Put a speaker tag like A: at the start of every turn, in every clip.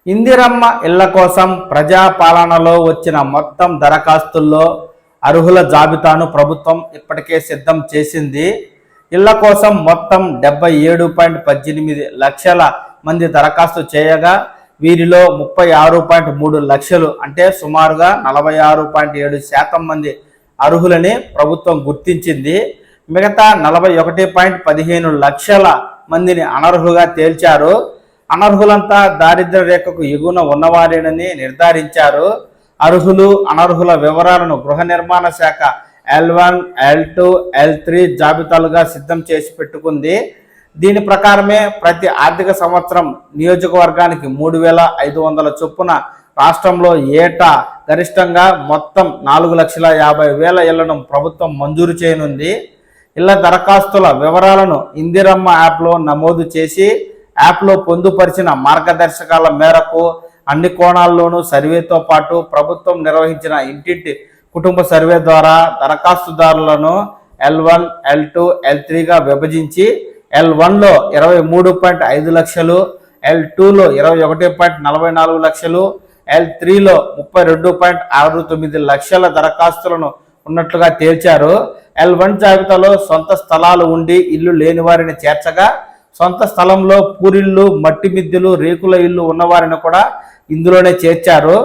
A: ఇందిరమ్మ ఇళ్ల కోసం ప్రజాపాలనలో వచ్చిన మొత్తం దరఖాస్తుల్లో అర్హుల జాబితాను ప్రభుత్వం ఇప్పటికే సిద్ధం చేసింది. ఇళ్ల కోసం మొత్తం 77.18 లక్షల మంది దరఖాస్తు చేయగా వీరిలో 36.3 లక్షలు అంటే సుమారుగా 46.7% మంది అర్హులని ప్రభుత్వం గుర్తించింది. మిగతా 41.15 లక్షల మందిని అనర్హులుగా తేల్చారు. అనర్హులంతా దారిద్ర్య రేఖకు ఎగువన ఉన్నవారేనని నిర్ధారించారు. అర్హులు అనర్హుల వివరాలను గృహ నిర్మాణ శాఖ L1, L2, L3 జాబితాలుగా సిద్ధం చేసి పెట్టుకుంది. దీని ప్రకారమే ప్రతి ఆర్థిక సంవత్సరం నియోజకవర్గానికి 3,500 చొప్పున రాష్ట్రంలో ఏటా గరిష్టంగా మొత్తం 4,50,000 ఇళ్లను ప్రభుత్వం మంజూరు చేయనుంది. ఇళ్ల దరఖాస్తుల వివరాలను ఇందిరమ్మ యాప్లో నమోదు చేసి యాప్లో పొందుపరిచిన మార్గదర్శకాల మేరకు అన్ని కోణాల్లోనూ సర్వేతో పాటు ప్రభుత్వం నిర్వహించిన ఇంటింటి కుటుంబ సర్వే ద్వారా దరఖాస్తుదారులను L1, L2, L3గా విభజించి L1లో 23.5 లక్షలు, L2లో 21.44 లక్షలు, L3లో 32.69 లక్షల దరఖాస్తులను ఉన్నట్లుగా తేల్చారు. L1 జాబితాలో సొంత స్థలాలు ఉండి ఇల్లు లేని వారిని చేర్చగా సొంత స్థలంలో పూరిళ్ళు, మట్టి మిద్దెలు, రేకుల ఇల్లు ఉన్నవారిని కూడా ఇందులోనే చేర్చారు.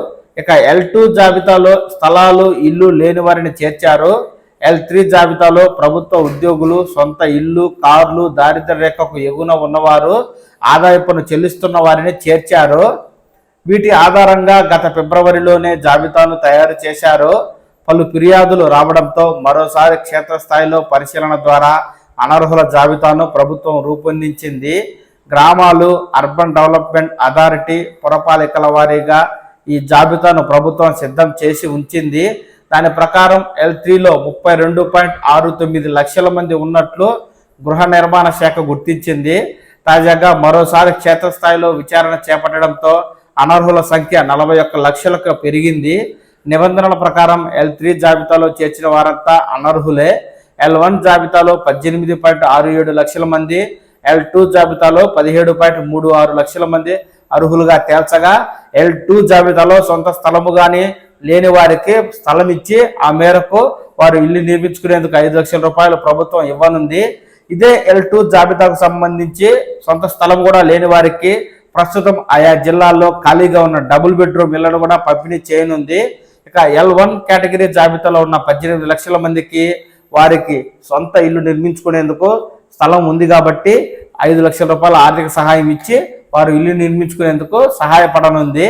A: ఇక L2 జాబితాలో స్థలాలు, ఇల్లు లేని వారిని చేర్చారు. L3 జాబితాలో ప్రభుత్వ ఉద్యోగులు, సొంత ఇల్లు, కార్లు, దారిద్ర్య రేఖకు ఎగువన ఉన్నవారు, ఆదాయ పన్ను చెల్లిస్తున్న వారిని చేర్చారు. వీటి ఆధారంగా గత ఫిబ్రవరిలోనే జాబితాను తయారు చేశారు. పలు ఫిర్యాదులు రావడంతో మరోసారి క్షేత్రస్థాయిలో పరిశీలన ద్వారా అనర్హుల జాబితాను ప్రభుత్వం రూపొందించింది. గ్రామాలు, అర్బన్ డెవలప్మెంట్ అథారిటీ, పురపాలికల వారీగా ఈ జాబితాను ప్రభుత్వం సిద్ధం చేసి ఉంచింది. దాని ప్రకారం L3లో 32.69 లక్షల మంది ఉన్నట్లు గృహ నిర్మాణ శాఖ గుర్తించింది. తాజాగా మరోసారి క్షేత్రస్థాయిలో విచారణ చేపట్టడంతో అనర్హుల సంఖ్య 41 లక్షలకు పెరిగింది. నిబంధనల ప్రకారం L3 జాబితాలో చేర్చిన వారంతా అనర్హులే. L1 జాబితాలో 18.67 లక్షల మంది, L2 జాబితాలో 17.36 లక్షల మంది అర్హులుగా తేల్చగా L2 జాబితాలో సొంత స్థలము కానీ లేని వారికి స్థలం ఇచ్చి ఆ మేరకు వారు ఇల్లు నిర్మించుకునేందుకు 5 లక్షల రూపాయలు ప్రభుత్వం ఇవ్వనుంది. ఇదే L2 జాబితాకు సంబంధించి సొంత స్థలం కూడా లేని వారికి ప్రస్తుతం ఆయా జిల్లాల్లో ఖాళీగా ఉన్న డబుల్ బెడ్రూమ్ ఇళ్లను కూడా పంపిణీ చేయనుంది. ఇక L1 కేటగిరీ జాబితాలో ఉన్న 18 లక్షల మందికి వారికి సొంత ఇల్లు నిర్మించుకునేందుకు స్థలం ఉంది కాబట్టి 5 లక్షల రూపాయల ఆర్థిక సహాయం ఇచ్చి వారు ఇల్లు నిర్మించుకునేందుకు సహాయపడనుంది.